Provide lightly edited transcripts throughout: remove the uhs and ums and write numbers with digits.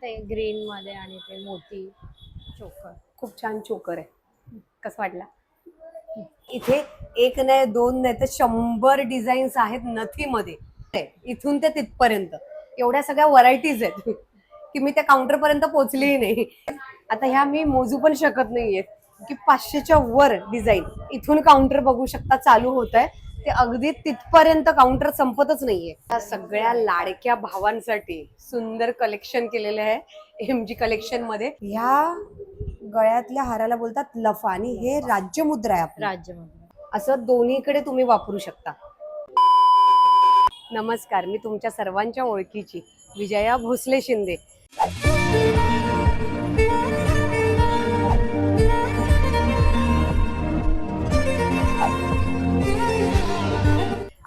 ते ग्रीन मध्ये आणि ते मोती चोकर. खूप छान चोकर आहे. कसं वाटला? इथे एक नाही, दोन नाही, तर 100 डिझाईन्स आहेत नथीमध्ये. इथून ते तिथपर्यंत एवढ्या सगळ्या व्हरायटीज आहेत की मी त्या काउंटर पर्यंत पोहोचलीही नाही. आता ह्या मी मोजू पण शकत नाहीये की 500च्या वर डिझाईन इथून काउंटर बघू शकता चालू होत आहे. ते अगदी तिथपर्यंत काउंटर संपतच नाहीये. त्या सगळ्या लाडक्या भावांसाठी सुंदर कलेक्शन केलेलं आहे MG कलेक्शन मध्ये. ह्या गळ्यातल्या हाराला बोलतात लफा आणि हे राज्यमुद्रा आहे आपली. राज्यमध्ये असं दोन्हीकडे तुम्ही वापरू शकता. नमस्कार, मी तुमच्या सर्वांच्या ओळखीची विजया भोसले शिंदे.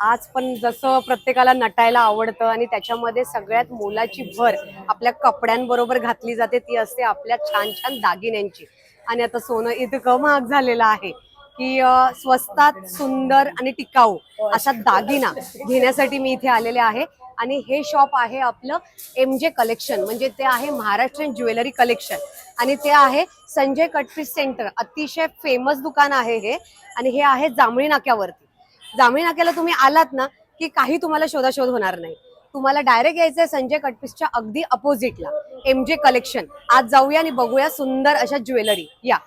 आज पण जसं प्रत्येकाला नटायला आवडतं आणि त्याच्यामध्ये सगळ्यात मोलाची भर आपल्या कपड्यांबरोबर घातली जाते ती असते आपल्या छान छान दागिन्यांची. आणि आता सोनं इतकं महाग झालेलं आहे की स्वस्तात सुंदर आणि टिकाऊ असा दागिना घेण्यासाठी मी इथे आलेले आहे. आणि हे शॉप आहे आपलं MJ कलेक्शन, म्हणजे ते आहे महाराष्ट्रीयन ज्वेलरी कलेक्शन आणि ते आहे संजय कटपीस सेंटर. अतिशय फेमस दुकान आहे हे आणि हे आहे जांभळी नाक्यावरती. जांभळी नाक्याला तुम्ही आलात ना की काही तुम्हाला शोधाशोध होणार नाही. तुम्हाला डायरेक्ट यायचंय संजय कटपीसच्या अगदी अपोजिटला MJ कलेक्शन. आज जाऊया आणि बघूया सुंदर अशा ज्वेलरी. या,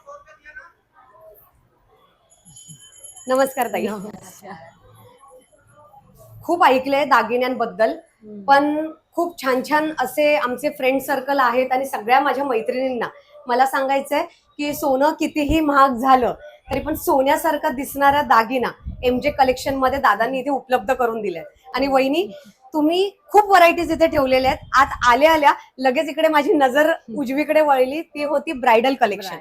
नमस्कार ताई. खूप ऐकलंय दागिन्यांबद्दल, पण खूप छान छान असे आमचे फ्रेंड सर्कल आहेत आणि सगळ्या माझ्या मैत्रिणींना मला सांगायचंय की सोनं कितीही महाग झालं तरी पण सोन्यासारखा दिसणारा दागिना MJ कलेक्शन मध्ये दादांनी इथे उपलब्ध करून दिलाय. आणि वहिनी, तुम्ही खूप व्हरायटीज इथे ठेवलेल्या आहेत. आत आल्या आल्या लगेच इकडे माझी नजर उजवीकडे वळली, ती होती ब्रायडल कलेक्शन.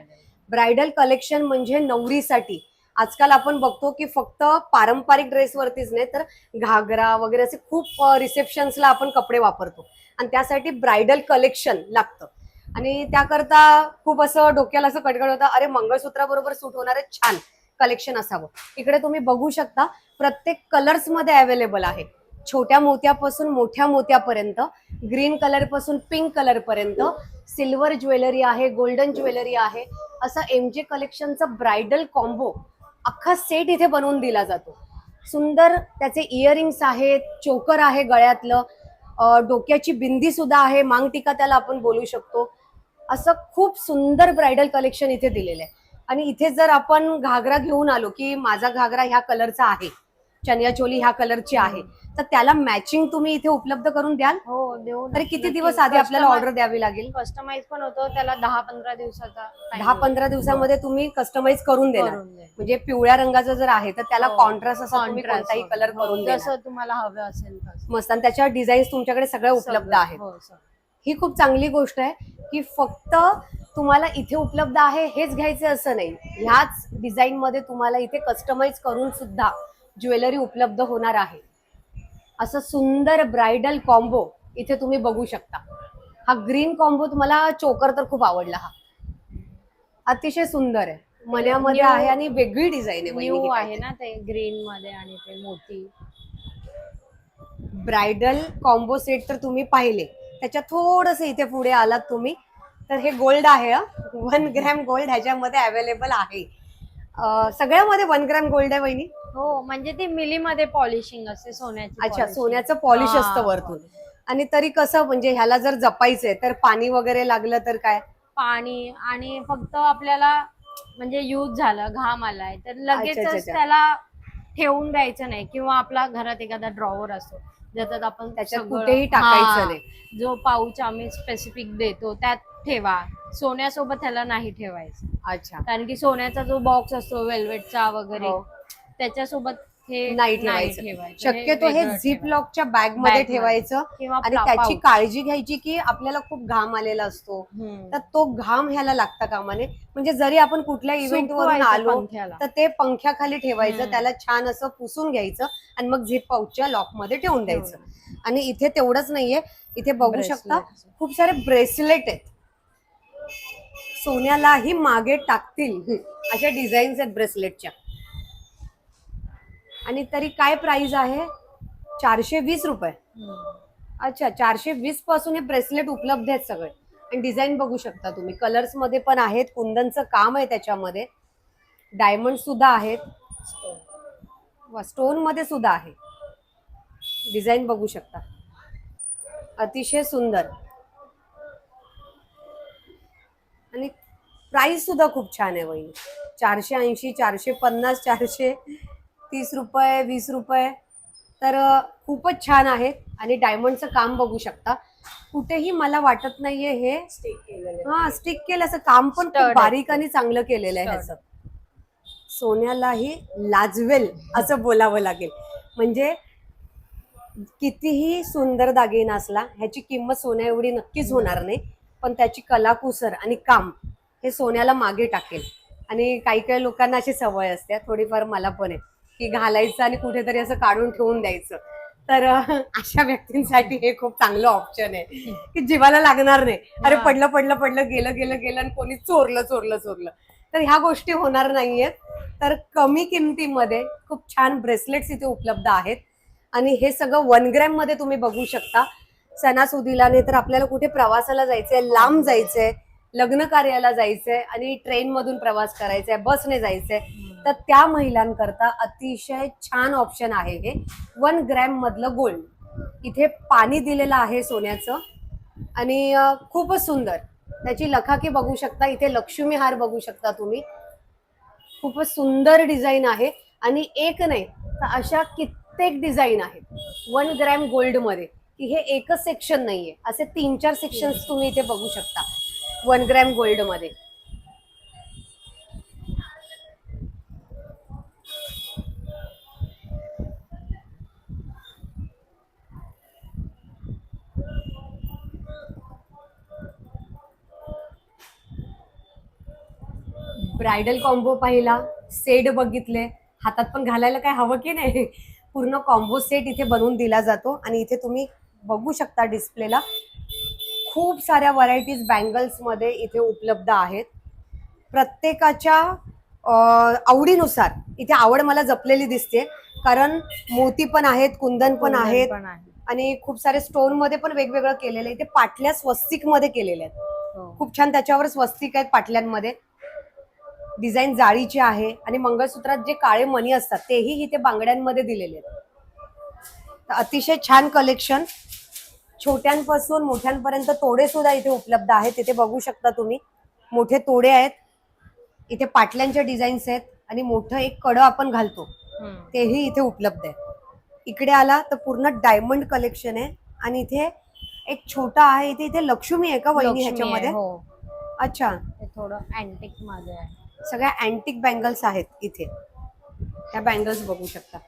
ब्रायडल कलेक्शन म्हणजे नवरीसाठी. आजकाल आपण बघतो की फक्त पारंपरिक ड्रेसवरतीच नाही तर घागरा वगैरे असे खूप रिसेप्शन्सला आपण कपडे वापरतो आणि त्यासाठी ब्रायडल कलेक्शन लागतं. आणि त्याकरता खूप असं डोक्याला असं कटकट होतं, अरे मंगळसूत्राबरोबर सूट होणारे छान कलेक्शन असावं. इकडे तुम्ही बघू शकता प्रत्येक कलर्स मध्ये अवेलेबल आहे. छोट्या मोत्यापासून मोठ्या मोत्यापर्यंत, ग्रीन कलर पासून पिंक कलर पर्यंत, सिल्वर ज्वेलरी आहे, गोल्डन ज्वेलरी आहे. असं MJ कलेक्शनचा ब्रायडल कॉम्बो अख्खा सेट इथे बनवून दिला जातो. सुंदर त्याचे इयरिंग्स आहेत, चोकर आहे गळ्यातलं, डोक्याची बिंदी सुद्धा आहे, मांगटिका त्याला आपण बोलू शकतो. असं खूप सुंदर ब्रायडल कलेक्शन इथे दिलेलं आहे. आणि इथे जर आपण घागरा घेऊन आलो की माझा घागरा ह्या कलरचा आहे, चनिया चोली ह्या कलरची आहे, तर त्याला मॅचिंग तुम्ही इथे उपलब्ध करून द्याल? हो देऊ. तरी किती दिवस आधी आपल्याला ऑर्डर द्यावी लागेल? कस्टमाइज पण होतो त्याला 10-15 दिवसाचा. 10-15 दिवसामध्ये तुम्ही कस्टमाइज करून देणार? म्हणजे पिवळ्या रंगाचं जर आहे तर त्याला कॉन्ट्रास्ट असा तुम्ही कोणताही कलर करून देणार, जसं तुम्हाला हवं असेल मस्त. आणि त्याच्या डिझाईन्स तुमच्याकडे सगळ्या उपलब्ध आहेत. ही खूप चांगली गोष्ट आहे की फक्त तुम्हाला इथे उपलब्ध आहे हेच घ्यायचे असं नाही, ह्याच डिझाईन मध्ये तुम्हाला इथे कस्टमाइज करून सुद्धा ज्वेलरी उपलब्ध होणार आहे. असं सुंदर ब्रायडल कॉम्बो इथे तुम्ही बघू शकता. हा ग्रीन कॉम्बो तुम्हाला चोकर तर खूप आवडला. हा अतिशय सुंदर आहे, मण्यामध्ये आहे आणि वेगळी डिझाईन आहे. न्यू आहे ना ते ग्रीन मध्ये आणि ते मोती. ब्रायडल कॉम्बो सेट तर तुम्ही पाहिले, त्याच्या थोडस इथे पुढे आलात तुम्ही तर हे गोल्ड आहे. 1 ग्रॅम गोल्ड ह्याच्यामध्ये अवेलेबल आहे. सगळ्यामध्ये 1 ग्रॅम गोल्ड आहे वहिनी? हो, म्हणजे ती मिलीमध्ये पॉलिशिंग असते सोन्याची. अच्छा, सोन्याचं पॉलिश असतं वरतून. आणि तरी कसं, म्हणजे ह्याला जर जपायचंय तर पाणी वगैरे लागलं तर काय? पाणी आणि फक्त आपल्याला म्हणजे यूज झालं, घाम आलाय तर लगेचच त्याला ठेवून द्यायचं नाही, किंवा आपला घरात एखादा ड्रॉवर असतो ज्याच्यात आपण त्याच्यात कुठेही टाकायचं नाही. जो पाऊच आम्ही स्पेसिफिक देतो त्यात ठेवा. सोन्यासोबत ह्याला नाही ठेवायचं. अच्छा, कारण की सोन्याचा जो बॉक्स असतो वेल्वेटचा वगैरे त्याच्यासोबत हे नाही ठेवायचं. शक्यतो हे झिप लॉकच्या बॅग मध्ये ठेवायचं. आणि त्याची काळजी घ्यायची की आपल्याला खूप घाम आलेला असतो तर तो घाम ह्याला लागता कामा नये. म्हणजे जरी आपण कुठल्या इव्हेंट वरून आलो तर ते पंख्याखाली ठेवायचं, त्याला छान असं पुसून घ्यायचं आणि मग झिप पाऊचच्या लॉक मध्ये ठेवून द्यायचं. आणि इथे तेवढंच नाहीये, इथे बघू शकता खूप सारे ब्रेसलेट आहेत. सोन्यालाही मागे टाकतील अशा डिझाईन्स आहेत ब्रेसलेटच्या. आणि तरी काय प्राइस आहे? 420 रुपये. अच्छा, 420 पासून हे ब्रेसलेट उपलब्ध आहेत सगळे. आणि डिझाईन बघू शकता तुम्ही, कलर्स मध्ये पण आहेत, कुंदनचं काम आहे त्याच्यामध्ये, डायमंड सुद्धा आहेत, स्टोन मध्ये सुद्धा आहे. डिझाईन बघू शकता, अतिशय सुंदर. आणि प्राइस सुद्धा खूप छान आहे वहिनी. 480, 450, 430 रुपये, 20 रुपये, तर खूपच छान आहेत. आणि डायमंडचं काम बघू शकता, कुठेही मला वाटत नाहीये हे स्टिक केलं, असं काम पण खूप बारीक आणि चांगलं केलेलं आहे ह्याचं. सोन्यालाही लाजवेल असं बोलावं लागेल. म्हणजे कितीही सुंदर दागिना असला, ह्याची किंमत सोन्या एवढी नक्कीच होणार नाही, पण त्याची कलाकुसर आणि काम हे सोन्याला मागे टाकेल. आणि काही काही लोकांना अशी सवय असते, थोडीफार मला पण आहे, की घालायचं आणि कुठेतरी असं काढून ठेवून द्यायचं. तर अशा व्यक्तींसाठी हे खूप चांगलं ऑप्शन आहे, की जीवाला लागणार नाही. अरे पडलं पडलं पडलं, गेलं गेलं गेलं, आणि कोणी चोरलं चोरलं चोरलं. तर ह्या गोष्टी होणार नाहीयेत. तर कमी किमतीमध्ये खूप छान ब्रेसलेट्स इथे उपलब्ध आहेत. आणि हे सगळं 1 ग्रॅम मध्ये तुम्ही बघू शकता. सणासुदीला नाही तर आपल्याला कुठे प्रवासाला जायचंय, लांब जायचंय, लग्न कार्याला जायचंय आणि ट्रेन मधून प्रवास करायचाय, बसने जायचंय, तर त्या महिलांकरता अतिशय छान ऑप्शन आहे हे 1 ग्रॅम मधलं गोल्ड. इथे पाणी दिलेलं आहे सोन्याचं आणि खूपच सुंदर त्याची लखाकी बघू शकता. इथे लक्ष्मी हार बघू शकता तुम्ही, खूपच सुंदर डिझाईन आहे. आणि एक नाही तर अशा कित्येक डिझाईन आहेत 1 ग्रॅम गोल्ड मध्ये, की हे एकच सेक्शन नाहीये, असे 3-4 सेक्शन्स तुम्ही इथे बघू शकता 1 ग्रॅम गोल्ड मध्ये. ब्रायडल कॉम्बो पाहिला, सेट बघितले, हातात पण घालायला काय हवं की नाही, पूर्ण कॉम्बो सेट इथे बनवून दिला जातो. आणि इथे तुम्ही बघू शकता डिस्प्लेला खूप साऱ्या व्हरायटीज बँगल्स मध्ये इथे उपलब्ध आहेत. प्रत्येकाच्या आवडीनुसार इथे आवड मला जपलेली दिसते, कारण मोती पण आहेत, कुंदन पण आहेत, आणि खूप सारे स्टोन मध्ये पण वेगवेगळं केलेलं आहे. इथे पाटल्या स्वस्तिक मध्ये केलेल्या आहेत, खूप छान, त्याच्यावर स्वस्तिक आहेत पाटल्यांमध्ये. डिझाईन जाळीची आहे आणि मंगळसूत्रात जे काळे मणी असतात तेही इथे बांगड्यांमध्ये दिलेले आहेत. तर अतिशय छान कलेक्शन, छोट्यांपासून मोठ्यांपर्यंत तोडे सुद्धा इथे उपलब्ध आहेत. इथे बघू शकता तुम्ही, मोठे तोडे आहेत, इथे पाटल्यांच्या डिझाईन्स आहेत, आणि मोठं एक कडं आपण घालतो तेही इथे उपलब्ध आहे. इकडे आला तर पूर्ण डायमंड कलेक्शन आहे. आणि इथे एक छोटा आहे, इथे लक्ष्मी आहे का वहिनी ह्याच्यामध्ये? अच्छा, थोडं अँटिक मध्ये आहे. सगळ्या अँटिक बँगल्स आहेत इथे, त्या बँगल्स बघू शकता,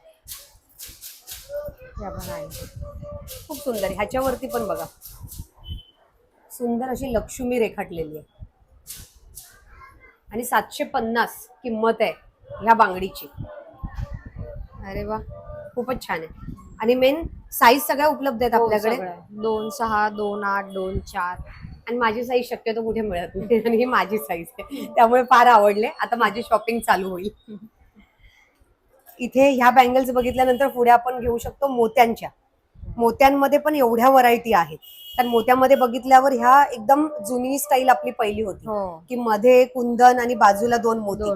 खूप सुंदर आहे. ह्याच्यावरती पण बघा, सुंदर अशी लक्ष्मी रेखाटलेली आहे. आणि 750 किंमत आहे ह्या बांगडीची. अरे वा, खूपच छान आहे. आणि मेन साईज सगळ्या उपलब्ध आहेत आपल्याकडे, 2.6, 2.8, 2.4. आणि माझी साईज शक्यतो कुठे मिळत नाही, आणि ही माझी साईज आहे, त्यामुळे फार आवडले. आता माझी शॉपिंग चालू होईल. इथे ह्या बँगल्स बघितल्यानंतर पुढे आपण घेऊ शकतो मोत्यांच्या. मोत्यांमध्ये पण एवढ्या व्हरायटी आहेत, कारण मोत्यामध्ये बघितल्यावर ह्या एकदम जुनी स्टाईल आपली पहिली होती, की मध्ये कुंदन आणि बाजूला 2 मोती.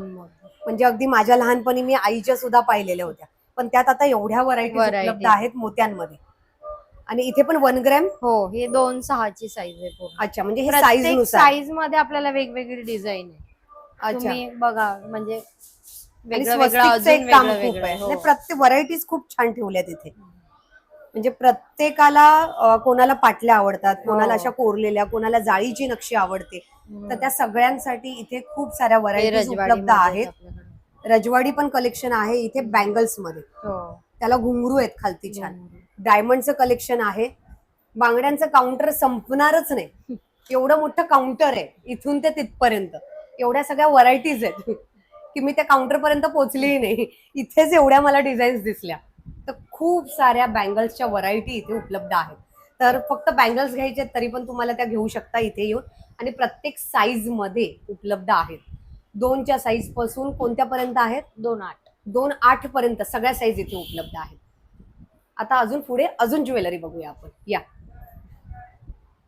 म्हणजे अगदी माझ्या लहानपणी मी आईच्या सुद्धा पाहिलेल्या होत्या, पण त्यात आता एवढ्या व्हरायटी उपलब्ध आहेत मोत्यांमध्ये. आणि इथे पण 1 ग्रॅम, हो, हे 2.6 ची साईज आहे. अच्छा, म्हणजे हे साईज नुसार, साईज मध्ये आपल्याला वेगवेगळी डिझाईन आहे. तुम्ही बघा, म्हणजे काम खूप आहे. प्रत्येक व्हरायटीज खूप छान ठेवल्यात इथे. म्हणजे प्रत्येकाला, कोणाला पाटल्या आवडतात, कोणाला अशा कोरलेल्या, कोणाला जाळीची नक्षी आवडते, तर त्या सगळ्यांसाठी इथे खूप साऱ्या व्हरायटीज उपलब्ध आहेत. रजवाडी पण कलेक्शन आहे इथे बँगल्स मध्ये, त्याला घुंगरू आहेत खालती छान. डायमंडचं कलेक्शन आहे. बांगड्यांचं काउंटर संपणारच नाही, एवढं मोठं काउंटर आहे इथून ते तिथपर्यंत. एवढ्या सगळ्या व्हरायटीज आहेत की मी त्या काउंटर पर्यंत पोहोचलीही नाही, इथेच एवढ्या मला डिझाईन्स दिसल्या. तर खूप साऱ्या बँगल्सच्या व्हरायटी इथे उपलब्ध आहेत. तर फक्त बँगल्स घ्यायचे तरी पण तुम्हाला त्या घेऊ शकता इथे येऊन. आणि प्रत्येक साईज मध्ये उपलब्ध आहेत. 2च्या साईज पासून कोणत्यापर्यंत आहेत? 2.8 पर्यंत सगळ्या साईज इथे उपलब्ध आहेत. आता अजून पुढे अजून ज्वेलरी बघूया आपण, या.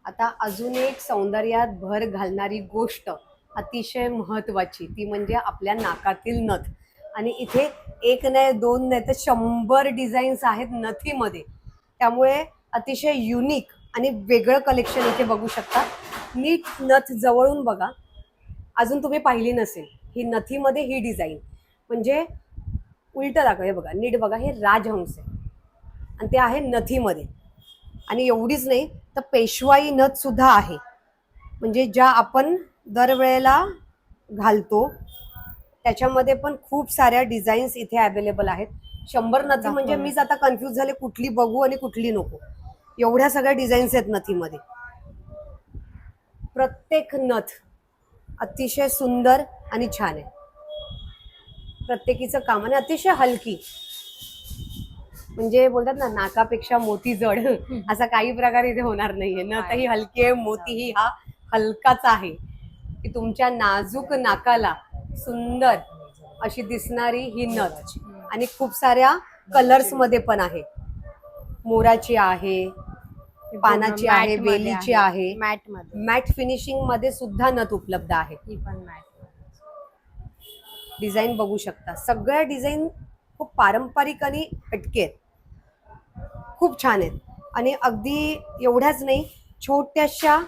आता अजून एक सौंदर्यात भर घालणारी गोष्ट अतिशय महत्वाची, ती म्हणजे आपल्या नाकातील नथ. आणि इथे एक नाही, दोन नाही, तर 100 डिझाईन्स आहेत नथीमध्ये. त्यामुळे अतिशय युनिक आणि वेगळं कलेक्शन इथे बघू शकता. नीट नथ जवळून बघा, अजून तुम्ही पाहिली नसेल ही नथीमध्ये ही डिझाईन. म्हणजे उलट दाखव, हे बघा नीट बघा, हे राजहंस आहे आणि ते आहे नथीमध्ये. आणि एवढीच नाही तर पेशवाई नथ सुद्धा आहे, म्हणजे ज्या आपण दरवेळेला घालतो त्याच्यामध्ये पण खूप साऱ्या डिझाईन्स इथे अवेलेबल आहेत. 100 नथी म्हणजे मीच आता कन्फ्यूज झाले कुठली बघू आणि कुठली नको, एवढ्या सगळ्या डिझाईन्स आहेत नथीमध्ये. प्रत्येक नथ अतिशय सुंदर आणि छान आहे, प्रत्येकीचं काम. आणि अतिशय हलकी, म्हणजे बोलतात ना नाकापेक्षा मोती जड, असा काही प्रकार इथे होणार नाहीये. नथ ही हलकी आहे, मोतीही हा हलकाच आहे, की तुमच्या नाजूक नाकाला सुंदर अशी दिसणारी ही नथ. आणि खूप साऱ्या कलर्स मध्ये पण आहे, मोराची आहे, पानाची आहे, वेलीची आहे, मॅट मध्ये, मॅट फिनिशिंग मध्ये सुद्धा नथ उपलब्ध आहे. ही पण मॅट. डिझाईन बघू शकता, सगळ्या डिझाईन खूप पारंपरिक आणि हटके आहेत, खूप छान आहेत. आणि अगदी एवढ्याच नाही, छोट्याशा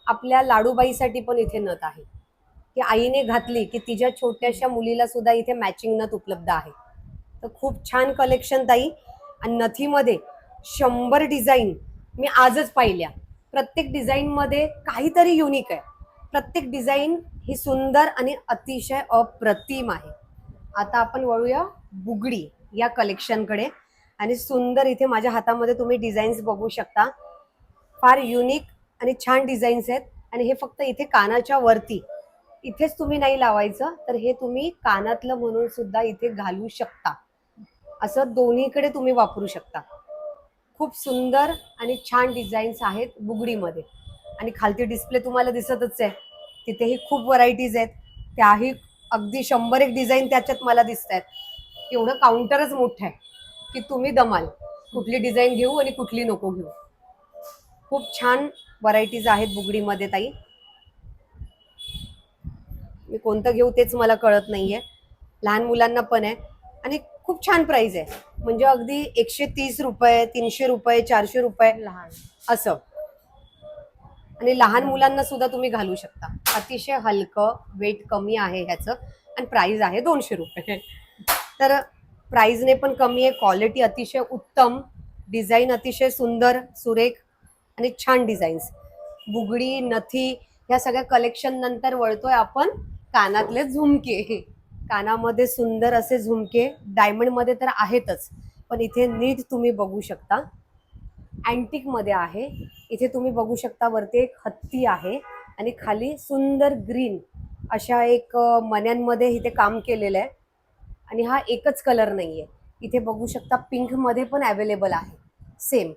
आपल्या लाडूबाईसाठी पण इथे नथ आहे, की आईने घातली की तिच्या छोट्याशा मुलीला सुद्धा इथे मॅचिंग नथ उपलब्ध आहे. तर खूप छान कलेक्शन ताई. आणि नथीमध्ये 100 डिझाईन मी आजच पाहिल्या. प्रत्येक डिझाईनमध्ये काहीतरी युनिक आहे, प्रत्येक डिझाईन ही सुंदर आणि अतिशय अप्रतिम आहे. आता आपण वळूया बुगडी या कलेक्शनकडे. आणि सुंदर इथे माझ्या हातामध्ये तुम्ही डिझाईन्स बघू शकता, फार युनिक आणि छान डिझाईन्स आहेत. आणि हे फक्त इथे कानाच्या वरती, इथेच तुम्ही नाही लावायचं, तर हे तुम्ही कानातलं म्हणून सुद्धा इथे घालू शकता, असं दोन्हीकडे तुम्ही वापरू शकता. खूप सुंदर आणि छान डिझाईन्स आहेत बुगडीमध्ये. आणि खालती डिस्प्ले तुम्हाला दिसतच आहे, तिथेही खूप व्हरायटीज आहेत, त्याही अगदी 100 डिझाईन त्याच्यात मला दिसत आहेत. एवढं काउंटरच मोठं आहे की तुम्ही दमाल कुठली डिझाईन घेऊ आणि कुठली नको घेऊ. खूप छान व्हरायटीज आहेत बुगडीमध्ये ताई. मी कोणतं घेऊ तेच मला कळत नाहीये. लहान मुलांना पण आहे आणि खूप छान प्राइस आहे, म्हणजे अगदी 130 रुपये, 300 रुपये, 400 रुपये लहान असं. आणि लहान मुलांना सुद्धा तुम्ही घालू शकता. अतिशय हलकं, वेट कमी आहे ह्याचं, आणि प्राइस आहे 200 रुपये. तर प्राइसने पण कमी आहे, क्वालिटी अतिशय उत्तम, डिझाईन अतिशय सुंदर सुरेख आणि छान डिझाईन्स. बुगडी, नथी ह्या सगळ्या कलेक्शन नंतर वळतोय आपण कानातले झुमके. कानामध्ये सुंदर असे झुमके डायमंड मध्ये तर आहेतच, पण इथे नीट तुम्ही बघू शकता अँटिक मध्ये आहे. इथे तुम्ही बघू शकता वरती एक हत्ती आहे आणि खाली सुंदर ग्रीन अशा एक मण्यांमध्ये इथे काम केलेलं आहे. आणि हा एकच कलर नाहीये, इथे बघू शकता पिंक मध्ये पण अवेलेबल आहे सेम.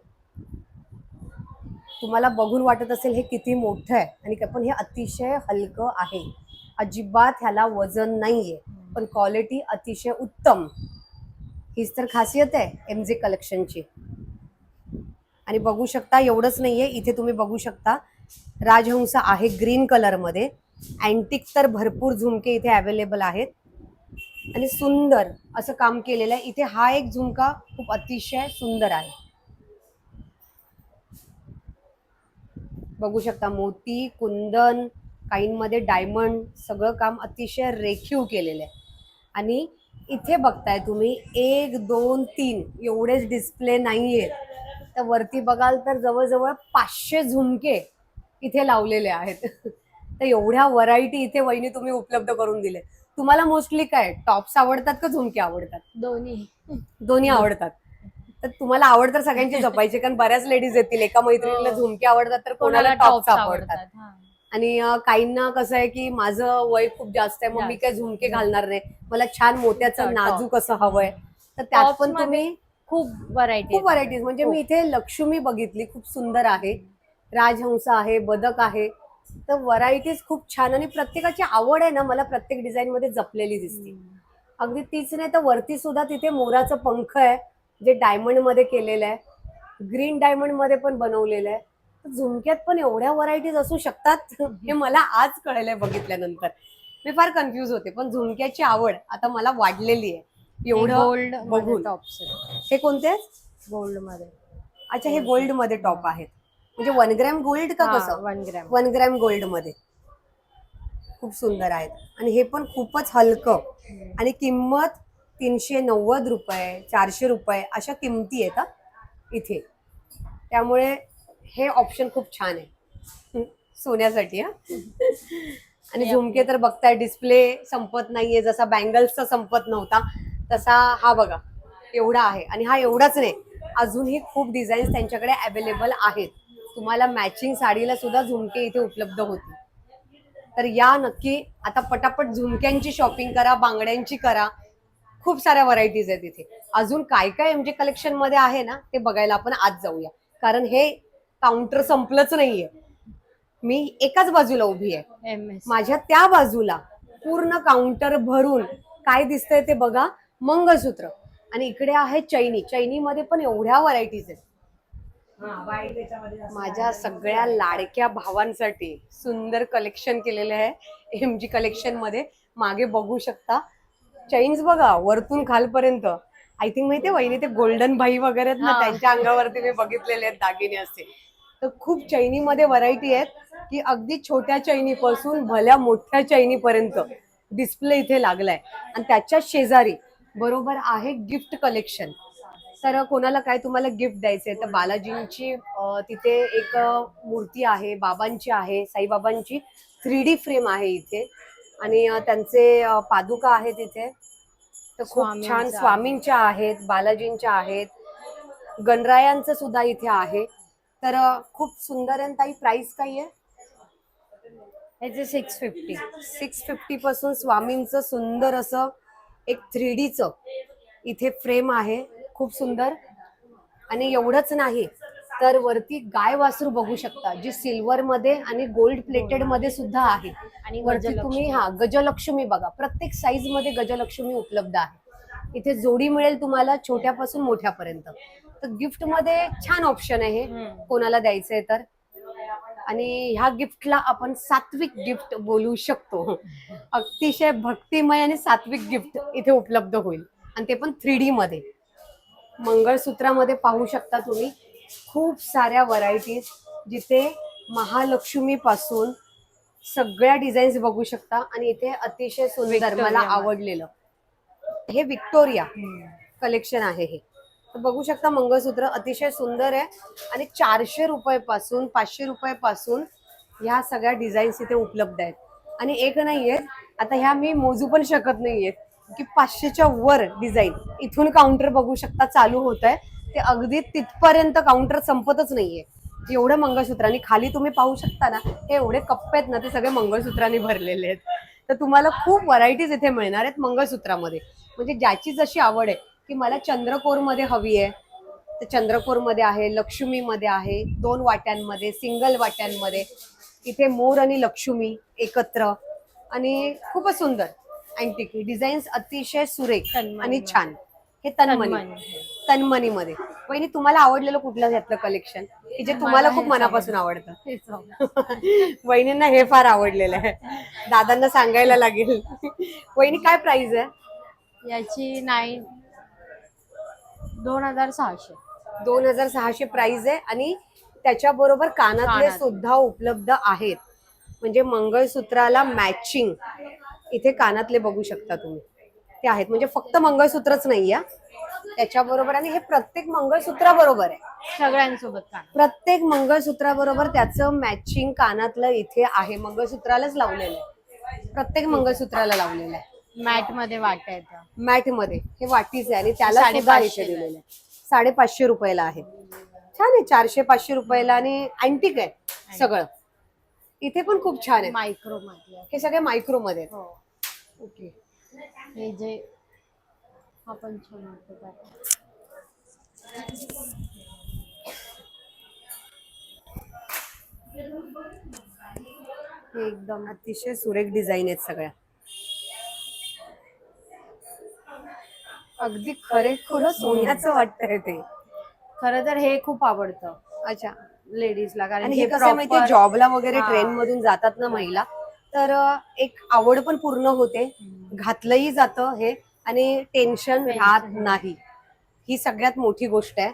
तुम्हाला बघून वाटत असेल हे किती मोठं आहे, आणि पण हे अतिशय हलकं आहे, अजिबात ह्याला वजन नाहीये, पण क्वालिटी अतिशय उत्तम. हीच तर खासियत आहे MJ कलेक्शनची. आणि बघू शकता एवढंच नाहीये, इथे तुम्ही बघू शकता राजहंस आहे ग्रीन कलर मध्ये. अँटिक तर भरपूर झुमके इथे अवेलेबल आहेत आणि सुंदर असं काम केलेलं आहे. इथे हा एक झुमका खूप अतिशय सुंदर आहे, बघू शकता मोती, कुंदन, काहींमध्ये डायमंड, सगळं काम अतिशय रेखीव केलेलं आहे. आणि इथे बघताय तुम्ही 1, 2, 3 एवढेच डिस्प्ले नाहीये, तर वरती बघाल तर जवळजवळ 500 झुमके इथे लावलेले आहेत. तर एवढ्या व्हरायटी इथे वहिनी तुम्ही उपलब्ध करून दिले. तुम्हाला मोस्टली काय टॉप्स आवडतात का झुमके आवडतात? दोन्ही आवडतात. तर तुम्हाला आवड तर सगळ्यांची जपायची, कारण बऱ्याच लेडीज येतील, एका मैत्रिणीला झुमके आवडतात तर कोणाला टॉप्स आवडतात. आणि काहींना कसं आहे की माझं वय खूप जास्त आहे, मग मी काय झुमके घालणार नाही, मला छान मोत्याचं नाजूक असं हवंय. तर त्यात पण तुम्ही खूप व्हरायटीज, म्हणजे मी इथे लक्ष्मी बघितली, खूप सुंदर आहे, राजहंस आहे, बदक आहे. तर व्हरायटीज खूप छान, आणि प्रत्येकाची आवड आहे ना मला प्रत्येक डिझाईन मध्ये जपलेली दिसते. अगदी तीच नाही तर वरती सुद्धा तिथे मोराचं पंख आहे जे डायमंड मध्ये केलेलं आहे, ग्रीन डायमंड मध्ये पण बनवलेलं आहे. झुमक्यात पण एवढ्या व्हरायटीज असू शकतात हे मला आज कळलंय बघितल्यानंतर. मी फार कन्फ्युज होते, पण झुमक्याची आवड आता मला वाढलेली आहे एवढं गोल्ड बघून. टॉप्स हे कोणते आहेत? गोल्ड मध्ये. अच्छा, हे गोल्ड मध्ये टॉप आहेत, म्हणजे 1 ग्रॅम गोल्ड का कसं? 1 ग्रॅम. 1 ग्रॅम गोल्ड मध्ये खूप सुंदर आहेत. आणि हे पण खूपच हलकं. आणि किंमत 390 रुपये, 400 रुपये अशा किमती आहेत इथे. त्यामुळे हे ऑप्शन खूप छान आहे सोन्यासाठी. आणि झुमके तर बघताय, डिस्प्ले संपत नाहीये. जसा बँगल्सचा संपत नव्हता तसा हा बघा एवढा आहे. आणि हा एवढाच नाही, अजूनही खूप डिझाईन्स त्यांच्याकडे अवेलेबल आहेत. तुम्हाला मॅचिंग साडीला सुद्धा झुमके इथे उपलब्ध होतील. तर या नक्की आता पटापट झुमक्यांची शॉपिंग करा, बांगड्यांची करा. खूप साऱ्या व्हरायटीज आहेत इथे. अजून काय काय एमजे कलेक्शन मध्ये आहे ना, ते बघायला आपण आज जाऊया. कारण हे काउंटर संपलंच नाहीये. मी एकाच बाजूला उभी आहे, माझ्या त्या बाजूला पूर्ण काउंटर भरून काय दिसतंय ते बघा, मंगळसूत्र. आणि इकडे आहे चैनी. चैनीमध्ये पण एवढ्या व्हरायटीज आहेत. माझ्या सगळ्या लाडक्या भावांसाठी सुंदर कलेक्शन केलेलं आहे एमजी कलेक्शन मध्ये. मागे बघू शकता चैन्स बघा वरतून खालपर्यंत. आय थिंक माहितीये वहिनी, ते गोल्डन भाई वगैरे आहेत ना, त्यांच्या अंगावरती मी बघितलेले आहेत दागिने असे. तर खूप चैनीमध्ये व्हरायटी आहेत की अगदी छोट्या चैनीपासून भल्या मोठ्या चैनीपर्यंत डिस्प्ले इथे लागलाय. आणि त्याच्या शेजारी बरोबर आहे गिफ्ट कलेक्शन. तर कोणाला काय तुम्हाला गिफ्ट द्यायचंय तर बालाजींची तिथे एक मूर्ती आहे, बाबांची आहे, साईबाबांची 3D फ्रेम आहे इथे. आणि त्यांचे पादुका आहेत इथे. तर खूप छान स्वामींच्या आहेत, बालाजींच्या आहेत, गणरायांचं सुद्धा इथे आहे. तर खूप सुंदर आहे. ताई प्राइस काय आहे? याचे 650. 650 पासून स्वामींचं सुंदर असं एक 3Dचं इथे फ्रेम आहे, खूप सुंदर. आणि एवढंच नाही तर वरती गाय वासरू बघू शकता, जी सिल्वर मध्ये आणि गोल्ड प्लेटेड मध्ये सुद्धा आहे. आणि वरती तुम्ही गजलक्ष्मी बघा, प्रत्येक साईज मध्ये गजलक्ष्मी उपलब्ध आहे इथे. जोडी मिळेल तुम्हाला छोट्यापासून मोठ्यापर्यंत. तर गिफ्ट मध्ये छान ऑप्शन आहे कोणाला द्यायचंय तर. आणि ह्या गिफ्टला आपण सात्विक गिफ्ट बोलू शकतो. अतिशय भक्तिमय आणि सात्विक गिफ्ट इथे उपलब्ध होईल. आणि ते पण 3D मध्ये. मंगळसूत्रामध्ये पाहू शकता तुम्ही खूप साऱ्या व्हरायटीज, जिथे महालक्ष्मी पासून सगळ्या डिझाईन्स बघू शकता. आणि इथे अतिशय सुंदर मला आवडलेलं हे विक्टोरिया कलेक्शन आहे. हे तर बघू शकता मंगळसूत्र अतिशय सुंदर आहे. आणि 400 रुपयापासून 500 रुपयापासून ह्या सगळ्या डिझाईन्स इथे उपलब्ध आहेत. आणि एक नाहीये, आता ह्या मी मोजू पण शकत नाहीये की 500च्या वर डिझाईन. इथून काउंटर बघू शकता चालू होत आहे, ते अगदी तिथपर्यंत काउंटर संपतच नाहीये एवढं मंगळसूत्रांनी. खाली तुम्ही पाहू शकता ना, हे एवढे कप्पे आहेत ना, ते सगळे मंगळसूत्रांनी भरलेले आहेत. तर तुम्हाला खूप व्हरायटीज इथे मिळणार आहेत मंगळसूत्रामध्ये. म्हणजे ज्याची जशी आवड आहे की मला चंद्रकोर मध्ये हवी आहे तर चंद्रकोर मध्ये आहे, लक्ष्मी मध्ये आहे, 2 वाट्यांमध्ये, सिंगल वाट्यांमध्ये. इथे मोर आणि लक्ष्मी एकत्र. आणि खूपच सुंदर अँटिक डिझाईन्स, अतिशय सुरेख आणि छान. हे तन्मनी मध्ये. वहिनी तुम्हाला आवडलेलं कुठलं घेतलं कलेक्शन की जे तुम्हाला खूप मनापासून आवडतं? वहिनींना हे फार आवडलेलं आहे, दादांना सांगायला लागेल. वहिनी काय प्राइस आहे याची? 2600. 2600 प्राइस आहे. आणि त्याच्याबरोबर कानातले सुद्धा उपलब्ध आहेत. म्हणजे मंगळसूत्राला मॅचिंग इथे कानातले बघू शकता तुम्ही, ते आहेत. म्हणजे फक्त मंगळसूत्रच नाही आहे त्याच्याबरोबर. आणि हे प्रत्येक मंगळसूत्राबरोबर आहे, सगळ्यांसोबत प्रत्येक मंगळसूत्राबरोबर त्याचं मॅचिंग कानातलं इथे आहे. मंगळसूत्रालाच लावलेलं आहे, प्रत्येक मंगळसूत्राला लावलेलं आहे. मॅट मध्ये वाट्या येतात. मॅट मध्ये हे वाटीच आहे. आणि त्याला सुद्धा इथे दिलेलं आहे. 550 रुपयाला आहे. छान आहे, 400-500 रुपयाला. आणि अँटिक आहे सगळं. इथे पण खूप छान आहे, मायक्रो मध्ये. हे सगळे मायक्रो मध्ये आहेत. ओके. हे जे आपण हे एकदम अतिशय सुरेख डिझाईन आहेत सगळ्या. अगदी खरे खुरं सोन्याचं वाटतंय ते. खरं तर हे खूप आवडतं. अच्छा, लेडीजला, कारण आणि हे कसं आहे माहितीये, जॉबला वगैरे ट्रेन मधून जातात ना महिला, तर एक आवड पण पूर्ण होते, घातलंही जातं हे, आणि टेन्शन राहत नाही. ही सगळ्यात मोठी गोष्ट आहे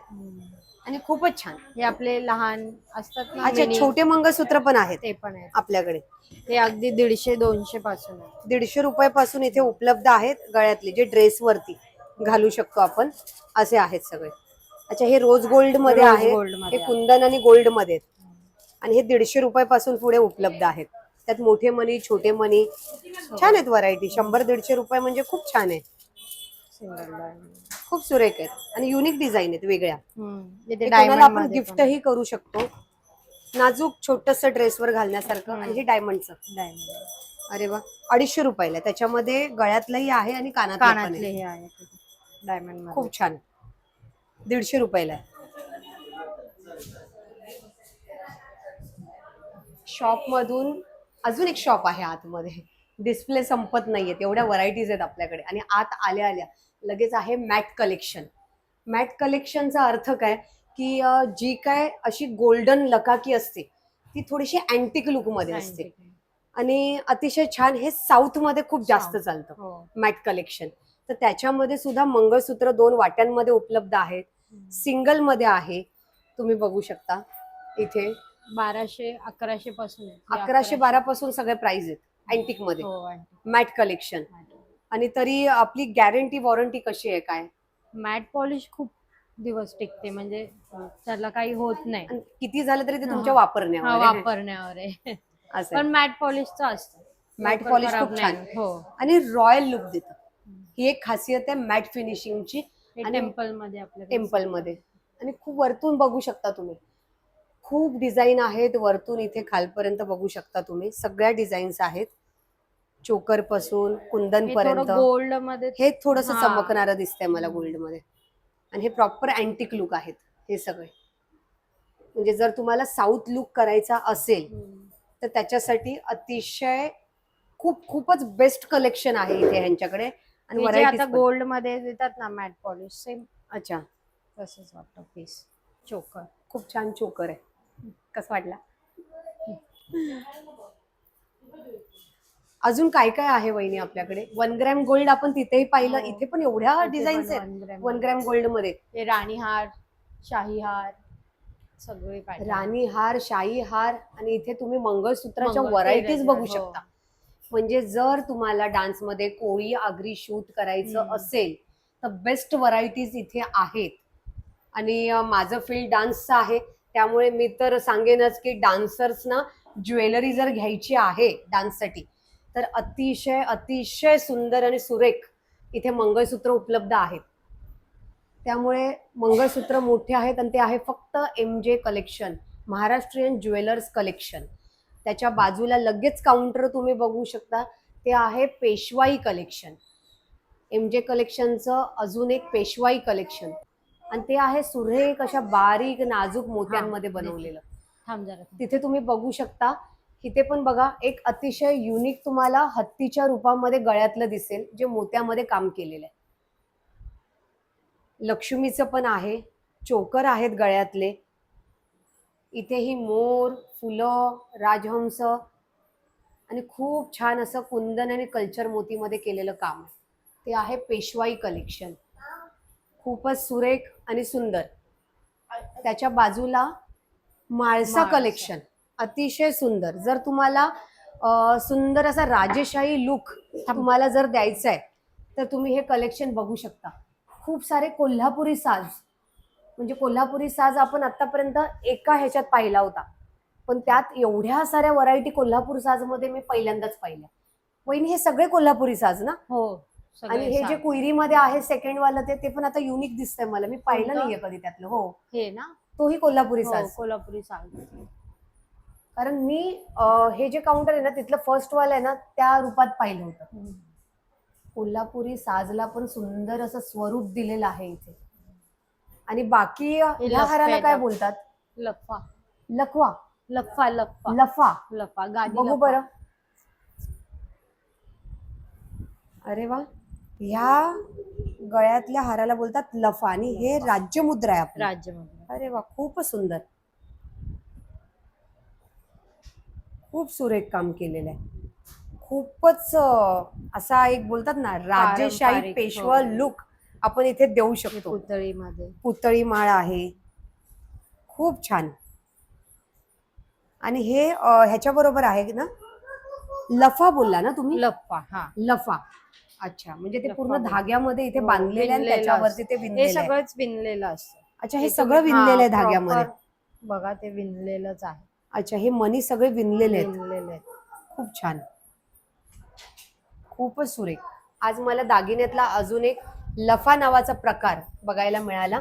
आणि खूपच छान. हे आपले लहान असतात ना, अच्छा, छोटे मंगळसूत्र पण आहेत ते पण आहेत आपल्याकडे. हे अगदी 150-200 पासून आहे. 150 रुपयापासून इथे उपलब्ध आहेत गळ्यातले, जे ड्रेस वरती घालू शकतो आपण, असे आहेत सगळे. अच्छा, हे रोज गोल्ड मध्ये आहे, हे कुंदन आणि गोल्ड मध्ये, आणि हे 150 रुपयापासून पुढे उपलब्ध आहेत. त्यात मोठे मणी, छोटे मणी, छान आहेत व्हरायटी. 100-150 रुपये म्हणजे खूप छान आहे, खूप सुरेख आहेत आणि युनिक डिझाईन आहेत वेगळ्या. कोणाला आपण गिफ्टही करू शकतो, नाजूक छोटस ड्रेसवर घालण्यासारखं. आणि हे डायमंडचं, अरे वा, 250 रुपयाला. त्याच्यामध्ये गळ्यातलंही आहे आणि कानातले आहे. डायमंड खूप छान, 150 रुपयाला. शॉप मधून अजून एक शॉप आहे आतमध्ये, डिस्प्ले संपत नाहीये, एवढ्या व्हरायटीज आहेत आपल्याकडे. आणि आत आल्या आल्या लगेच आहे मॅट कलेक्शन. मॅट कलेक्शनचा अर्थ काय की जी काय अशी गोल्डन लकाकी असते ती थोडीशी अँटिक लुक मध्ये असते आणि अतिशय छान. हे साऊथ मध्ये खूप जास्त चालतं मॅट कलेक्शन. तर त्याच्यामध्ये सुद्धा मंगळसूत्र 2 वाट्यांमध्ये उपलब्ध आहेत, सिंगल मध्ये आहे, तुम्ही बघू शकता. इथे 1200-1100 पासून, 1112 पासून सगळे प्राइस आहेत अँटिक मध्ये मॅट कलेक्शन. आणि तरी आपली गॅरंटी वॉरंटी कशी आहे काय? मॅट पॉलिश खूप दिवस टिकते, म्हणजे त्याला काही होत नाही, किती झालं तरी ते तुमच्या वापरण्यावर आहे. पण मॅट पॉलिशचं असतं, मॅट पॉलिश खूप छान आणि रॉयल लुक देतं. ही एक खासियत आहे मॅट फिनिशिंगची. टेम्पल मध्ये आणि खूप वरतून बघू शकता तुम्ही, खूप डिझाईन आहेत वरतून इथे खालपर्यंत बघू शकता तुम्ही. सगळ्या डिझाईन्स आहेत, चोकर पासून कुंदन पर्यंत. गोल्ड मध्ये हे थोडस चमकणारं दिसतंय मला गोल्ड मध्ये. आणि हे प्रॉपर अँटिक लुक आहेत हे सगळे. म्हणजे जर तुम्हाला साऊथ लुक करायचा असेल तर त्याच्यासाठी अतिशय खूपच बेस्ट कलेक्शन आहे इथे ह्यांच्याकडे. आणि व्हरायटीज आता गोल्ड मध्ये देतात ना मॅट पॉलिश, सेम. अच्छा, तसंच वाटतं पीस. चोकर खूप छान चोकर आहे. कसं वाटला? अजून काय काय आहे वहिनी आपल्याकडे? 1 ग्रॅम गोल्ड आपण तिथेही पाहिलं, इथे पण एवढ्या डिझाईन्स आहेत 1 ग्रॅम गोल्ड मध्ये. हे राणी हार, शाही हार, सगळे राणी हार, शाही हार. आणि इथे तुम्ही मंगळसूत्राच्या व्हरायटीज बघू शकता. म्हणजे जर तुम्हाला डान्स मध्ये कोळी आगरी शूट करायचं असेल तर बेस्ट व्हरायटीज इथे आहेत. आणि माझं फील्ड डान्सचं आहे, त्यामुळे मी तर सांगेनच की डान्सर्सना ज्वेलरी जर घ्यायची आहे डान्ससाठी तर अतिशय अतिशय सुंदर आणि सुरेख इथे मंगळसूत्र उपलब्ध आहेत. त्यामुळे मंगळसूत्र मोठे आहेत आणि ते आहे फक्त MJ collection, Maharashtrian jewellers collection. त्याच्या बाजूला लगेच काउंटर तुम्ही बघू शकता, ते आहे पेशवाई कलेक्शन. MJ कलेक्शनचं अजून एक पेशवाई कलेक्शन, आणि ते आहे सुरेख अशा बारीक नाजूक मोत्यांमध्ये बनवलेलं. तिथे तुम्ही बघू शकता. इथे पण बघा, एक अतिशय युनिक तुम्हाला हत्तीच्या रूपामध्ये गळ्यातलं दिसेल, जे मोत्यामध्ये काम केलेलं आहे. लक्ष्मीचं पण आहे, चोकर आहेत गळ्यातले. इथेही मोर, फुलं, राजहंस आणि खूप छान असं कुंदन आणि कल्चर मोतीमध्ये केलेलं काम आहे. ते आहे पेशवाई कलेक्शन, खूपच सुरेख आणि सुंदर. त्याच्या बाजूला माळसा कलेक्शन, अतिशय सुंदर. जर तुम्हाला सुंदर असा राजेशाही लुक तुम्हाला जर द्यायचा आहे तर तुम्ही हे कलेक्शन बघू शकता. खूप सारे कोल्हापुरी साज, म्हणजे कोल्हापुरी साज आपण आतापर्यंत एका ह्याच्यात पाहिला होता, पण त्यात एवढ्या साऱ्या व्हरायटी कोल्हापूर साज मध्ये मी पहिल्यांदाच पाहिल्या. वहिनी हे सगळे कोल्हापुरी साज ना? हो. आणि हे जे कुईरीमध्ये आहे सेकंड वाला ते पण आता युनिक दिसतंय मला, मी पाहिलं नाहीये कधी त्यातलं. हो, हे ना, तोही कोल्हापुरी साज. कोल्हापुरी साज. कारण मी हे जे काउंटर आहे ना तिथलं फर्स्ट वाला आहे ना, त्या रूपात पाहिलं होतं. कोल्हापुरी साजला पण सुंदर असं स्वरूप दिलेलं आहे इथे. आणि बाकी या हाराला काय बोलतात? लफा. लखवा. लफा. लफा. लफा. लफा. गादी. बघू बरं. अरे वा, ह्या गळ्यातल्या हाराला बोलतात लफा आणि हे राज्यमुद्रा आहे आपली. राज्यमुद्रा. अरे वा, खूपच सुंदर. खूप सुरेख काम केलेलं आहे. खूपच असा एक बोलतात ना राजेशाही पारंपरिक, पेशवा हो. लुक आपण इथे देऊ हे शकतो. पुतळीमध्ये पुतळी माळ आहे, खूप छान. आणि हे ह्याच्या बरोबर आहे ना, लफा बोलला ना तुम्ही? लप्पा, हा. लफा. अच्छा, म्हणजे ते लफा पूर्ण बोलतो. धाग्यामध्ये इथे हो, बांधलेले आणि विणलेलं त्याच्यावरती ते असतं. हे विणलेलं आहे. सगळंच विणलेलं असतं. अच्छा, हे ते सगळं तुम्ही- विणलेलं आहे हा, धाग्यामध्ये. proper बघा ते विणलेलंच आहे. अच्छा, हे मणी सगळे विणलेले आहेत. विणलेले आहेत. खूप छान, खूपच सुरेख. आज मला दागिन्यातला अजून एक लफा नावाचा प्रकार बघायला मिळाला.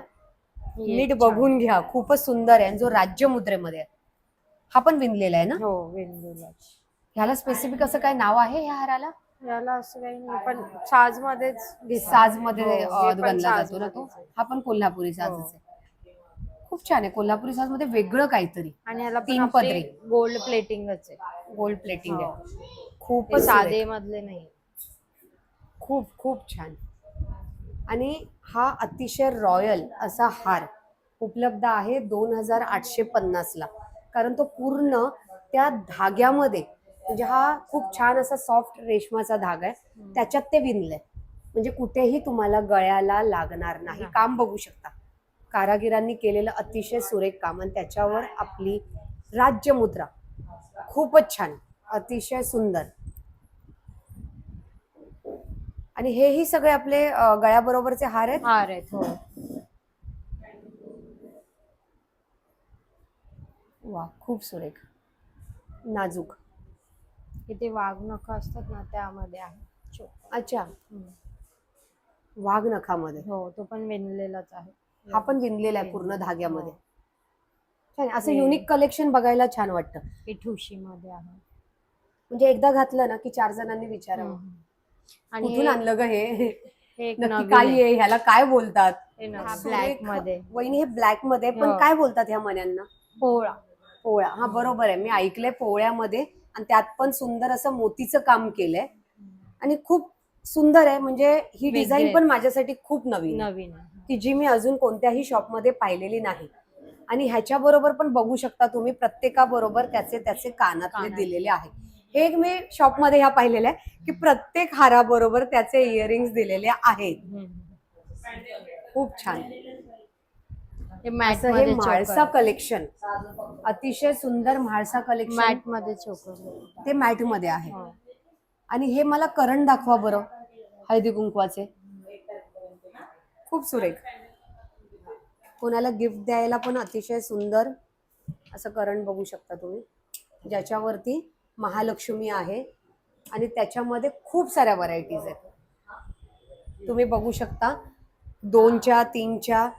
ही नीट एक बघून घ्या, खूपच सुंदर आहे. आणि जो राज्य मुद्रेमध्ये आहे, हा पण विणलेला आहे ना? छान. हो, विणलेलं. ह्याला स्पेसिफिक असं काय नाव आहे ह्या हाराला? याला असं काही नाही, पण साज मध्येच साज मध्ये हो, हे पण बनला जातो ना तो. साजमध्येच आहे. हा पण कोल्हापुरी साजच हो. आहे. खूप छान आहे. कोल्हापुरी साज मध्ये वेगळं काहीतरी. आणि याला पण 3 आपली पदरी गोल्ड प्लेटिंगच आहे. गोल्ड प्लेटिंग हो. आहे. हे खूपच साधे सुरेख. मधले नाही. खूप खूप छान. आणि हा अतिशय रॉयल असा हार उपलब्ध आहे 2850 ला. कारण तो पूर्ण त्या धाग्यामध्ये, म्हणजे हा खूप छान असा सॉफ्ट रेशमाचा धागा आहे, त्याच्यात ते विणलंय. म्हणजे कुठेही तुम्हाला गळ्याला लागणार नाही. काम बघू शकता, कारागिरांनी केलेलं अतिशय सुरेख काम. आणि त्याच्यावर आपली राज्य मुद्रा, खूपच छान, अतिशय सुंदर. आणि हेही सगळे आपले गळ्याबरोबरचे हार आहेत. हार आहेत. हो. वा, खूप सुरेख, नाजूक. इथे वाघ नख असतात ना, त्यामध्ये आहे. अच्छा, हम्म. वाघ नखामध्ये. हो, तो पण विणलेलाच आहे. हा पण विणलेला आहे पूर्ण धाग्यामध्ये. हो. छान, असं हे- युनिक कलेक्शन बघायला छान वाटतं. हे ठुशी मध्ये आहे. म्हणजे एकदा घातलं ना की 4 जणांनी विचारावं, हम्म. आणि कुठून आणलं ग हे, हे एक नक्की नवीन काय आहे. आहे, ह्याला काय बोलतात? हे ना सुरेख. ब्लॅक मध्ये वहिनी, हे ब्लॅक मध्ये पण हो. काय बोलतात ह्या मण्यांना? पोळा. पोळ्या. हा, बरोबर आहे, मी ऐकलंय पोळ्यामध्ये. आणि त्यात पण सुंदर असं मोतीचं काम केलंय. आणि खूप सुंदर आहे. म्हणजे ही डिझाईन वेगळे. पण माझ्यासाठी खूप नवीन आहे, नवीन आहे. की जी मी अजून कोणत्याही शॉपमध्ये पाहिलेली नाही. आणि ह्याच्या बरोबर पण बघू शकता तुम्ही, प्रत्येकाबरोबर त्याचे त्याचे कानातले दिलेले आहेत. हे एक मी शॉपमध्ये ह्या पाहिलेलं आहे, की प्रत्येक हाराबरोबर त्याचे इयरिंग्स दिलेले आहेत. खूप छान. हे मॅट असं हे मध्ये म्हाळसा कलेक्शन, अतिशय सुंदर म्हाळसा कलेक्शन. मॅट मध्ये चोकर. ते मॅट मध्ये आहे. हो. आणि हे मला करंट दाखवा बरं, हळदी कुंकवाचे. खूप सुरेख. कोणाला गिफ्ट द्यायला पण अतिशय सुंदर असं करंट बघू शकता तुम्ही, ज्याच्यावरती महालक्ष्मी आहे. आणि त्याच्यामध्ये खूप साऱ्या व्हरायटीज आहेत, तुम्ही बघू शकता. 2च्या 3च्या.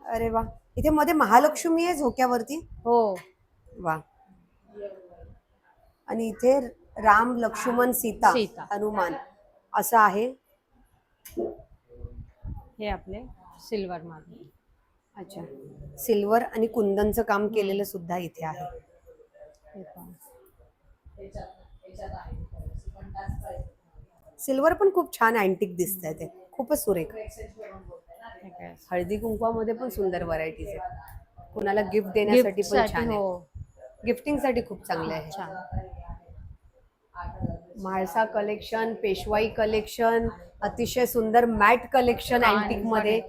अरे वा, इथे मध्ये महालक्ष्मी आहे झोक्यावरती. हो. वा. आणि इथे राम, लक्ष्मण, सीता, हनुमान असं आहे. हे आपले सिल्वर मध्ये. अच्छा, सिल्वर आणि कुंदनचं काम केलेलं सुद्धा इथे आहे. हे पण. सिल्वर पण खूप छान अँटिक दिसतंय, ते खूपच सुरेख. हे काय? हळदी कुंकवामध्ये पण सुंदर व्हरायटीज आहेत. कुणाला गिफ्ट देण्यासाठी पण गिफ्टसाठी, छान आहे. हो. गिफ्टिंग साठी खूप चांगलं आहे. छान. म्हाळसा कलेक्शन, पेशवाई कलेक्शन, अतिशय सुंदर मॅट कलेक्शन अँटिक मध्ये.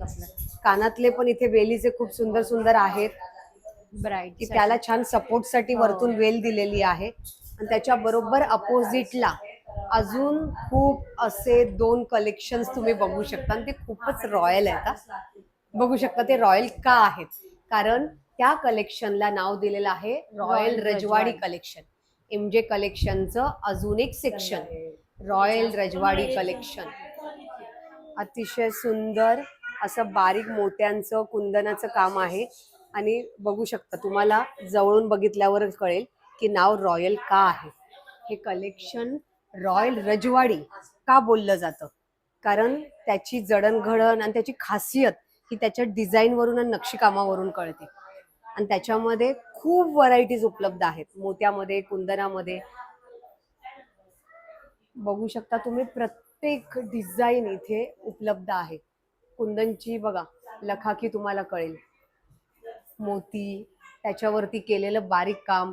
कानातले पण इथे वेलीचे खूप सुंदर सुंदर आहेत, ब्राईट की त्याला छान सपोर्ट साठी वरतून वेल दिलेली आहे. आणि त्याच्या बरोबर अपोजिटला अजून खूप असे 2 कलेक्शन्स तुम्ही बघू शकता. आणि ते खूपच रॉयल आहेत. बघू शकता ते रॉयल का आहेत, कारण त्या कलेक्शनला नाव दिलेलं आहे रॉयल रजवाडी कलेक्शन. MJ कलेक्शनचं अजून एक सेक्शन, रॉयल रजवाडी कलेक्शन. अतिशय सुंदर असं बारीक मोत्यांचं कुंदनाचं काम आहे. आणि बघू शकता, तुम्हाला जवळून बघितल्यावर कळेल की नाव रॉयल का आहे. हे कलेक्शन रॉयल रजवाडी का बोललं जातं, कारण त्याची जडणघडण आणि त्याची खासियत ही त्याच्या डिझाईन वरून आणि नक्षीकामावरून कळते. आणि त्याच्यामध्ये खूप व्हरायटीज उपलब्ध आहेत, मोत्यामध्ये, कुंदनामध्ये. बघू शकता तुम्ही, प्रत्येक डिझाईन इथे उपलब्ध आहे. कुंदनची बघा लखाकी तुम्हाला कळेल, मोती, त्याच्यावरती केलेलं बारीक काम,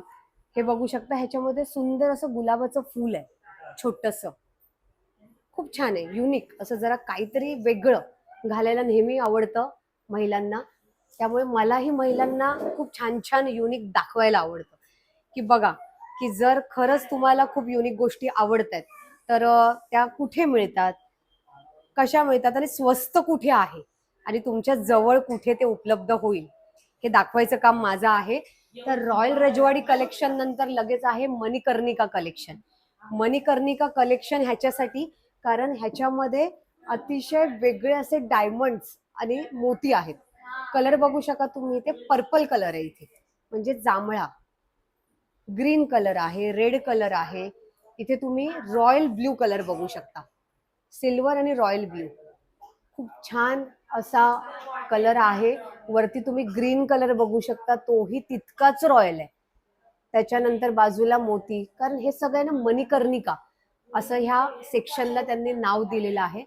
हे बघू शकता, ह्याच्यामध्ये सुंदर असं गुलाबाचं फूल आहे छोटस, खूप छान आहे, युनिक असं, जरा काहीतरी वेगळं घालायला नेहमी आवडतं महिलांना. त्यामुळे मलाही महिलांना खूप छान छान युनिक दाखवायला आवडतं, की बघा की जर खरंच तुम्हाला खूप युनिक गोष्टी आवडत आहेत तर त्या कुठे मिळतात, कशा मिळतात आणि स्वस्त कुठे आहे आणि तुमच्या जवळ कुठे ते उपलब्ध होईल हे दाखवायचं काम माझं आहे. तर रॉयल रजवाडी कलेक्शन नंतर लगेच आहे मणिकर्णिका कलेक्शन. मणिकर्णिका कलेक्शन ह्याच्यासाठी कारण ह्याच्यामध्ये अतिशय वेगळे असे डायमंड्स आणि मोती आहेत. कलर बघू शका तुम्ही, इथे पर्पल कलर आहे, इथे म्हणजे जांभळा, ग्रीन कलर आहे, रेड कलर आहे, इथे तुम्ही रॉयल ब्ल्यू कलर बघू शकता, सिल्वर आणि रॉयल ब्ल्यू, खूप छान असा कलर आहे. वरती तुम्ही ग्रीन कलर बघू शकता, तोही तितकाच रॉयल आहे. त्याच्यानंतर बाजूला मोती, कारण हे सगळं ना मणिकर्णिका असं ह्या सेक्शनला त्यांनी नाव दिलेलं आहे.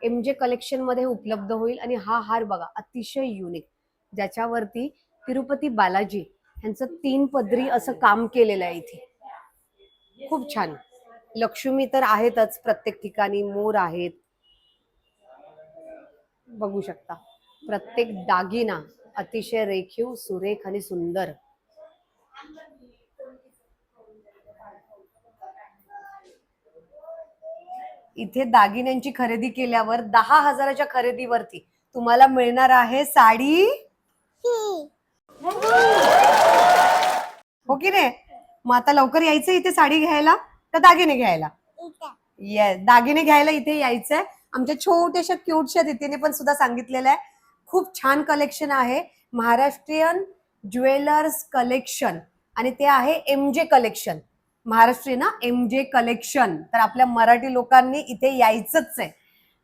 MJ कलेक्शन मध्ये उपलब्ध होईल. आणि हा हार बघा अतिशय युनिक, ज्याच्यावरती तिरुपती बालाजी यांचं 3 पदरी असं काम केलेलं आहे. इथे खूप छान, लक्ष्मी तर आहेतच प्रत्येक ठिकाणी, मोर आहेत, बघू शकता. प्रत्येक दागिना अतिशय रेखीव, सुरेख आणि सुंदर. इथे दागिन्यांची खरेदी केल्यावर 10,000च्या खरेदीवरती तुम्हाला मिळणार आहे साडी, हो की नाही? मग आता लवकर यायचं इथे साडी घ्यायला तर दागिने घ्यायला? येस, दागिने घ्यायला इथे यायचंय. आमच्या छोट्याशा क्यूटशा तिथेने पण सुद्धा सांगितलेलं आहे. खूप छान कलेक्शन आहे, महाराष्ट्रीयन ज्वेलर्स कलेक्शन, आणि ते आहे MJ कलेक्शन. महाराष्ट्रीयन ना MJ कलेक्शन, तर आपल्या मराठी लोकांनी इथे यायचंच आहे.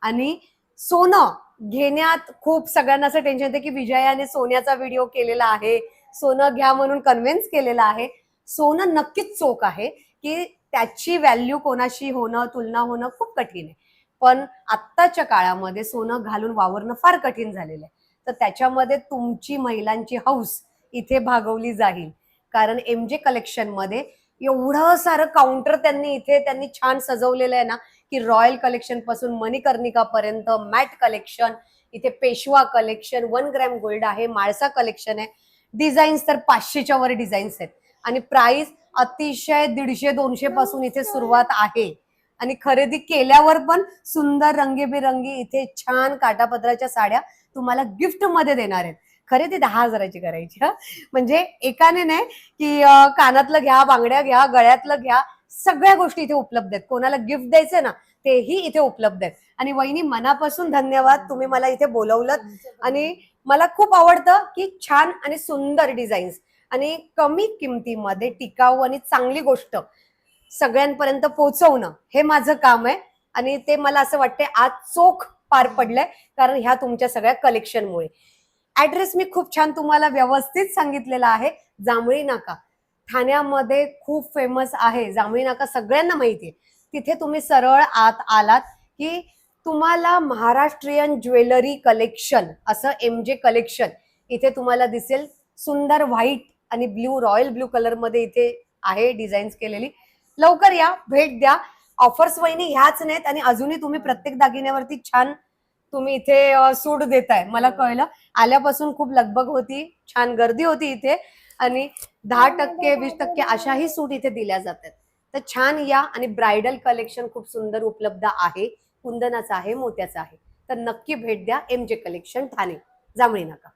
आणि सोनं घेण्यात खूप सगळ्यांना असं टेन्शन येते की विजयाने सोन्याचा व्हिडिओ केलेला आहे, सोनं घ्या म्हणून कन्व्हिन्स केलेलं आहे. सोनं नक्कीच चोख आहे की त्याची व्हॅल्यू कोणाशी होणं, तुलना होणं खूप कठीण आहे. पण आत्ताच्या काळामध्ये सोनं घालून वावरणं फार कठीण झालेलं आहे. तर त्याच्यामध्ये तुमची महिलांची हौस इथे भागवली जाईल, कारण MJ कलेक्शन मध्ये एवढं सारं काउंटर त्यांनी छान सजवलेलं आहे ना, की रॉयल कलेक्शन पासून मणिकर्णिका पर्यंत, मॅट कलेक्शन, इथे पेशवा कलेक्शन, 1 ग्रॅम गोल्ड आहे, माळसा कलेक्शन आहे. डिझाईन्स तर 500च्या वर डिझाईन्स आहेत आणि प्राइस अतिशय 150-200 पासून इथे सुरुवात आहे. आणि खरेदी केल्यावर पण सुंदर रंगीबिरंगी इथे छान काटापदराच्या साड्या तुम्हाला गिफ्ट मध्ये देणार आहेत. खरेदी 10,000ची करायची, म्हणजे एकाने नाही की कानातलं घ्या, बांगड्या घ्या, गळ्यातलं घ्या, सगळ्या गोष्टी इथे उपलब्ध आहेत. कोणाला गिफ्ट द्यायचं ना तेही इथे उपलब्ध आहेत. आणि वहिनी मनापासून धन्यवाद, तुम्ही मला इथे बोलवलं. आणि मला खूप आवडतं की छान आणि सुंदर डिझाईन्स आणि कमी किमतीमध्ये टिकाऊ आणि चांगली गोष्ट सगळ्यांपर्यंत पोहोचवणं हे माझं काम आहे. आणि ते मला असं वाटतंय आज चोख पार पडलंय, कारण ह्या तुमच्या सगळ्या कलेक्शनमुळे. ऍड्रेस मी खूप छान तुम्हाला व्यवस्थित सांगितलेला आहे. जांभळी नाका ठाण्यामध्ये खूप फेमस आहे. जांभळी नाका सगळ्यांना माहिती आहे. तिथे तुम्ही सरळ आत आलात की तुम्हाला महाराष्ट्रीयन ज्वेलरी कलेक्शन असं MJ कलेक्शन इथे तुम्हाला दिसेल. सुंदर व्हाईट आणि ब्ल्यू, रॉयल ब्ल्यू कलर मध्ये इथे आहे डिझाईन्स केलेली. लवकर या, भेट द्या. ऑफर्स वहिनी ह्याच नाहीत, आणि अजूनही तुम्ही प्रत्येक दागिन्यावरती छान तुम्ही इथे सूट देताय. मला कळलं, आल्यापासून खूप लगबग होती, छान गर्दी होती इथे, आणि 10%, 20% अशाही सूट इथे दिल्या जातात. तर छान या, आणि ब्रायडल कलेक्शन खूप सुंदर उपलब्ध आहे, कुंदनाचं आहे, मोत्याचं आहे. तर नक्की भेट द्या MJ कलेक्शन ठाणे, जांभळी नाका.